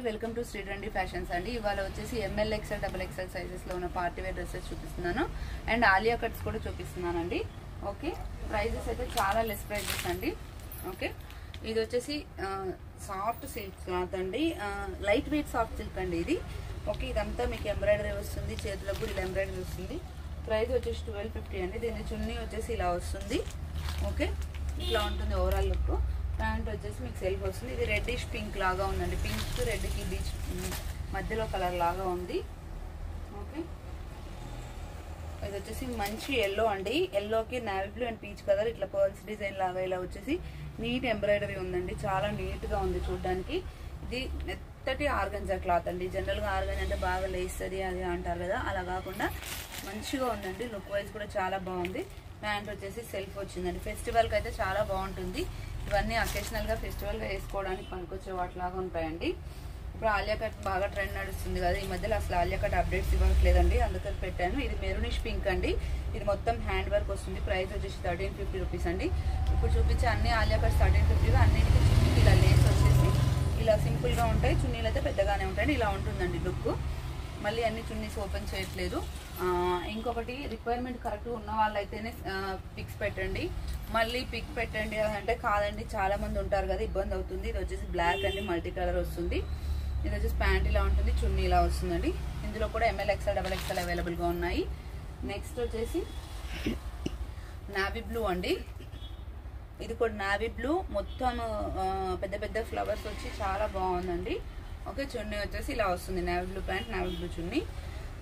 Welcome to Shri trendy fashions అండి. ఇవాళ వచ్చేసి M L XL double XL sizes లో ఉన్న పార్టీ వేర్ డ్రెస్సెస్ చూపిస్తున్నాను అండ్ ఆలియా కట్స్ కూడా చూపిస్తున్నానండి. ఓకే, ప్రైజెస్ అయితే చాలా లెస్ ప్రైజెస్ అండి. ఓకే, ఇది వచ్చేసి సాఫ్ట్ సిల్క్ క్లాత్ అండి, లైట్ వెయిట్ సాఫ్ట్ సిల్క్ అండి ఇది. ఓకే, ఇదంతా మీకు ఎంబ్రాయిడరీ వస్తుంది, చేతులకు కూడా ఇలా ఎంబ్రాయిడరీ వస్తుంది. ప్రైస్ వచ్చేసి 1250 అండి. దీని చున్నీ వచ్చేసి ఇలా వస్తుంది. ఓకే, ఇట్లా ఉంటుంది ఓవరాల్ లుక్. ప్యాంట్ వచ్చేసి మీకు సెల్ఫ్ వస్తుంది. ఇది రెడ్డిష్ పింక్ లాగా ఉందండి, పింక్ రెడ్కి బీచ్ మధ్యలో కలర్ లాగా ఉంది. ఓకే, ఇది వచ్చేసి మంచి ఎల్లో అండి, ఎల్లోకి navy blue and peach colour ఇట్లా పర్ల్స్ డిజైన్ లాగా ఇలా వచ్చేసి నీట్ ఎంబ్రాయిడరీ ఉందండి, చాలా నీట్ గా ఉంది చూడడానికి. ఇది మెత్తటి ఆర్గంజా క్లాత్ అండి. జనరల్ గా ఆర్గంజా అంటే బాగా లేస్తుంది అది అంటారు కదా, అలా కాకుండా మంచిగా ఉందండి. లుక్ వైజ్ కూడా చాలా బాగుంది. ప్యాంట్ వచ్చేసి సెల్ఫ్ వచ్చిందండి. ఫెస్టివల్ కి అయితే చాలా బాగుంటుంది. ఇవన్నీ అకేషనల్ గా ఫెస్టివల్ గా వేసుకోవడానికి పనికొచ్చే వాటిలాగా ఉంటాయండి. ఇప్పుడు ఆలియా కట్ బాగా ట్రెండ్ నడుస్తుంది కదా, ఈ మధ్యలో అసలు ఆలియా కట్ అప్డేట్స్ ఇవ్వట్లేదండి, అందుకని పెట్టాను. ఇది మెరూనిష్ పింక్ అండి, ఇది మొత్తం హ్యాండ్ వర్క్ వస్తుంది. ప్రైస్ వచ్చేసి 1350 రూపీస్ అండి. ఇప్పుడు చూపించే అన్ని ఆలియా కట్స్ 1350. అన్నిటికీ చున్నీకి ఇలా లేస్ వచ్చేసి ఇలా సింపుల్ గా ఉంటాయి, చున్నీలు అయితే పెద్దగానే ఉంటాయండి. ఇలా ఉంటుందండి లుక్. మళ్ళీ అన్ని చున్నీస్ ఓపెన్ చేయట్లేదు. ఇంకొకటి, రిక్వైర్మెంట్ కరెక్ట్ ఉన్న వాళ్ళైతేనే పిక్స్ పెట్టండి, మళ్ళీ పిక్ పెట్టండి అంటే కాదండి, చాలా మంది ఉంటారు కదా, ఇబ్బంది అవుతుంది. ఇది వచ్చేసి బ్లాక్ అండి, మల్టీ కలర్ వస్తుంది. ఇది వచ్చేసి ప్యాంట్ ఇలా ఉంటుంది, చున్నీ ఇలా వస్తుందండి. ఇందులో కూడా M L XL double XL available గా ఉన్నాయి. నెక్స్ట్ వచ్చేసి నావీ బ్లూ అండి, ఇది కూడా నావీ బ్లూ మొత్తం పెద్ద పెద్ద ఫ్లవర్స్ వచ్చి చాలా బాగుందండి. ఓకే, చున్నీ వచ్చేసి ఇలా వస్తుంది, navy blue pant navy blue chunni.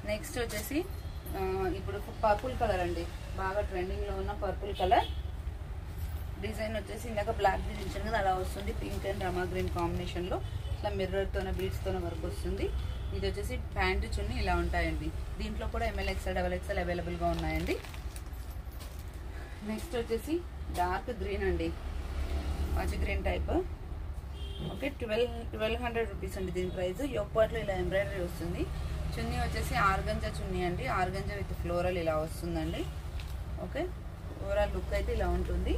Next వచ్చేసి ఇప్పుడు పర్పుల్ కలర్ అండి, బాగా ట్రెండింగ్ లో ఉన్న పర్పుల్ కలర్ డిజైన్ వచ్చేసి ఇందాక బ్లాక్ డిజైన్ కదా అలా వస్తుంది. Pink and Rama green combination లో ఇట్లా మిర్రర్ తోనే బీడ్స్ తోనే వర్క్ వస్తుంది. ఇది వచ్చేసి ప్యాంట్ చున్నీ ఇలా ఉంటాయండి. దీంట్లో కూడా M L XL double XL available గా ఉన్నాయండి. నెక్స్ట్ వచ్చేసి డార్క్ గ్రీన్ అండి, పచ్చి గ్రీన్ టైప్. ఓకే, 1200 రూపీస్ అండి దీని ప్రైస్. యొప్పాట్లో ఇలా ఎంబ్రాయిడరీ వస్తుంది. చున్నీ వచ్చేసి ఆర్గంజా చున్నీ అండి, ఆర్గంజా విత్ ఫ్లోరల్ ఇలా వస్తుందండి. ఓకే, ఓవరాల్ లుక్ అయితే ఇలా ఉంటుంది.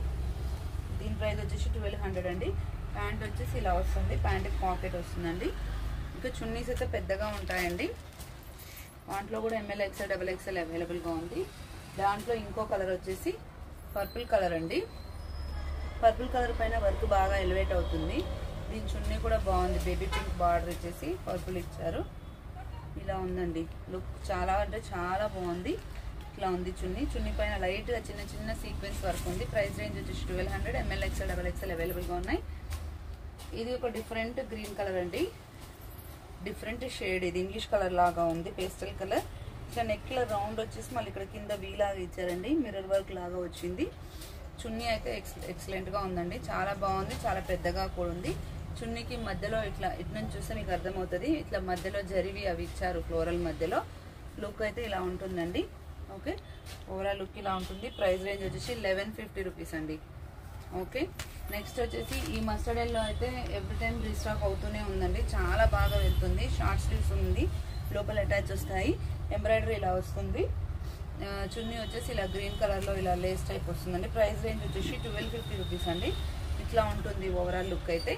దీని ప్రైస్ వచ్చేసి 1200 అండి. ప్యాంట్ వచ్చేసి ఇలా వస్తుంది, ప్యాంట్కి పాకెట్ వస్తుందండి. ఇంకా చున్నీస్ అయితే పెద్దగా ఉంటాయండి. దాంట్లో కూడా ఎంఎల్ ఎక్స్ఎల్ డబల్ ఎక్స్ఎల్ అవైలబుల్గా ఉంది. దాంట్లో ఇంకో కలర్ వచ్చేసి పర్పుల్ కలర్ అండి. పర్పుల్ కలర్ పైన వర్క్ బాగా ఎలివేట్ అవుతుంది. దీని చున్నీ కూడా బాగుంది, బేబీ పింక్ బార్డర్ వచ్చేసి పర్పుల్ ఇచ్చారు. ఇలా ఉందండి లుక్, చాలా అంటే చాలా బాగుంది. ఇట్లా ఉంది చున్నీ. చున్నీ పైన లైట్ గా చిన్న చిన్న సీక్వెన్స్ వర్క్ ఉంది. ప్రైస్ రేంజ్ వచ్చేసి 1200. M L XL double XL available గా ఉన్నాయి. ఇది ఒక డిఫరెంట్ గ్రీన్ కలర్ అండి, డిఫరెంట్ షేడ్. ఇది ఇంగ్లీష్ కలర్ లాగా ఉంది, పేస్టల్ కలర్. ఇట్లా నెక్ లో రౌండ్ వచ్చేసి మళ్ళీ ఇక్కడ కింద వీ లాగా ఇచ్చారండి, మిర్రర్ వర్క్ లాగా వచ్చింది. చున్నీ అయితే ఎక్సలెంట్ గా ఉందండి, చాలా బాగుంది, చాలా పెద్దగా కూడా ఉంది. చున్నీకి మధ్యలో ఇట్లా ఇటు నుంచి చూస్తే మీకు అర్థమవుతుంది, ఇట్లా మధ్యలో జరివి అవి ఇచ్చారు ఫ్లోరల్ మధ్యలో. లుక్ అయితే ఇలా ఉంటుందండి. ఓకే, ఓవరాల్ లుక్ ఇలా ఉంటుంది. ప్రైస్ రేంజ్ వచ్చేసి 1150 రూపీస్ అండి. ఓకే, నెక్స్ట్ వచ్చేసి ఈ మస్టర్డ్ ఎల్లో అయితే ఎవ్రీ టైం రీస్టాక్ అవుతూనే ఉందండి, చాలా బాగా వెళ్తుంది. షార్ట్ స్లీవ్స్ ఉంది, లోపల అటాచ్ వస్తాయి, ఎంబ్రాయిడరీ ఇలా వస్తుంది. చున్నీ వచ్చేసి ఇలా గ్రీన్ కలర్ లో ఇలా లేస్ టైప్ వస్తుందండి. ప్రైస్ రేంజ్ వచ్చేసి 1250 రూపీస్ అండి. ఇట్లా ఉంటుంది ఓవరాల్ లుక్ అయితే.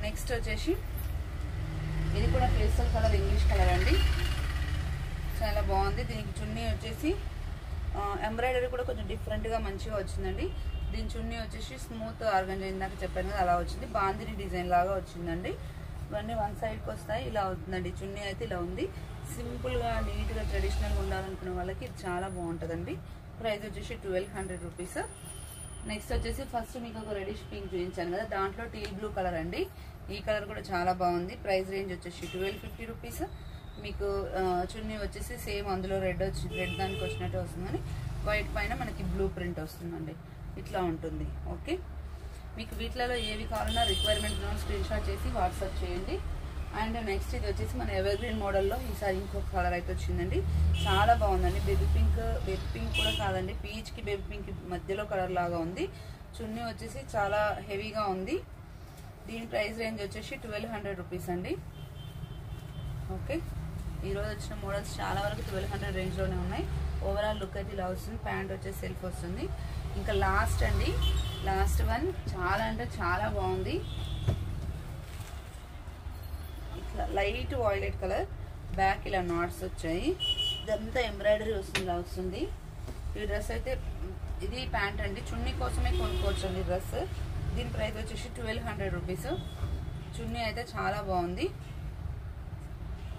నెక్స్ట్ వచ్చేసి ఇది కూడా పేస్టల్ కలర్, ఇంగ్లీష్ కలర్ అండి, చాలా బాగుంది. దీనికి చున్నీ వచ్చేసి ఎంబ్రాయిడరీ కూడా కొంచెం డిఫరెంట్ గా మంచిగా వచ్చిందండి. దీని చున్నీ వచ్చేసి స్మూత్ ఆర్గంజా ఇందాక చెప్పాను కదా అలా వచ్చింది, బాందిని డిజైన్ లాగా వచ్చిందండి. ఇవన్నీ వన్ సైడ్కి వస్తాయి, ఇలా అవుతుందండి. చున్నీ అయితే ఇలా ఉంది. సింపుల్ గా నీట్ గా ట్రెడిషనల్ గా ఉండాలనుకునే వాళ్ళకి ఇది చాలా బాగుంటుందండి. ప్రైస్ వచ్చేసి 1200 రూపీస్. నెక్స్ట్ వచ్చేసి ఫస్ట్ మీకు ఒక రెడిష్ పింక్ చూపించాను కదా, దాంట్లో టీల్ బ్లూ కలర్ అండి. ఈ కలర్ కూడా చాలా బాగుంది. ప్రైస్ రేంజ్ వచ్చేసి 1250 రూపీస్. మీకు చున్నీ వచ్చేసి సేమ్ అందులో రెడ్ దానికి వచ్చినట్టు వస్తుందని, వైట్ పైన మనకి బ్లూ ప్రింట్ వస్తుందండి. ఇట్లా ఉంటుంది. ఓకే, మీకు వీటిలలో ఏవి కావాలన్నా రిక్వైర్మెంట్ స్క్రీన్ షాట్ చేసి వాట్సాప్ చేయండి. అండ్ నెక్స్ట్ ఇది వచ్చేసి మన ఎవర్ గ్రీన్ మోడల్లో ఈసారి ఇంకొక కలర్ అయితే వచ్చిందండి, చాలా బాగుందండి. బేబీ పింక్ కూడా కాదండి, పీచ్ కి బేబీ పింక్ మధ్యలో కలర్ లాగా ఉంది. చున్నీ వచ్చేసి చాలా హెవీగా ఉంది. దీని ప్రైస్ రేంజ్ వచ్చేసి 1200 రూపీస్ అండి. ఓకే, ఈరోజు వచ్చిన మోడల్స్ చాలా వరకు 1200 రేంజ్లోనే ఉన్నాయి. ఓవరాల్ లుక్ అయితే ఇలా వస్తుంది. ప్యాంట్ వచ్చేసి సెల్ఫ్ వస్తుంది. ఇంకా లాస్ట్ అండి, లాస్ట్ వన్ చాలా అంటే చాలా బాగుంది. లైట్ వాయిలెట్ కలర్, బ్యాక్ ఇలా నాట్స్ వచ్చాయి, ఇదంతా ఎంబ్రాయిడరీ వస్తుంది. ఈ డ్రెస్ అయితే ఇది ప్యాంట్ అండి, చున్నీ కోసమే కొనుక్కోవచ్చు అండి డ్రెస్. దీని ప్రైస్ వచ్చేసి 1200 రూపీస్. చున్నీ అయితే చాలా బాగుంది,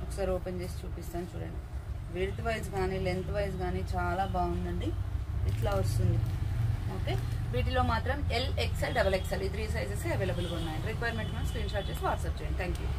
ఒకసారి ఓపెన్ చేసి చూపిస్తాను చూడండి. విడ్త్ వైజ్ కానీ లెంత్ వైజ్ కానీ చాలా బాగుందండి, ఇట్లా వస్తుంది. ఓకే, వీటిలో మాత్రం ఎల్, ఎక్స్ఎల్, XXL ఈ 3 సైజెస్ అవైలబుల్గా ఉన్నాయి. రిక్వైర్మెంట్ మనం స్క్రీన్ షాట్ చేసి వాట్సాప్ చేయండి. Thank you.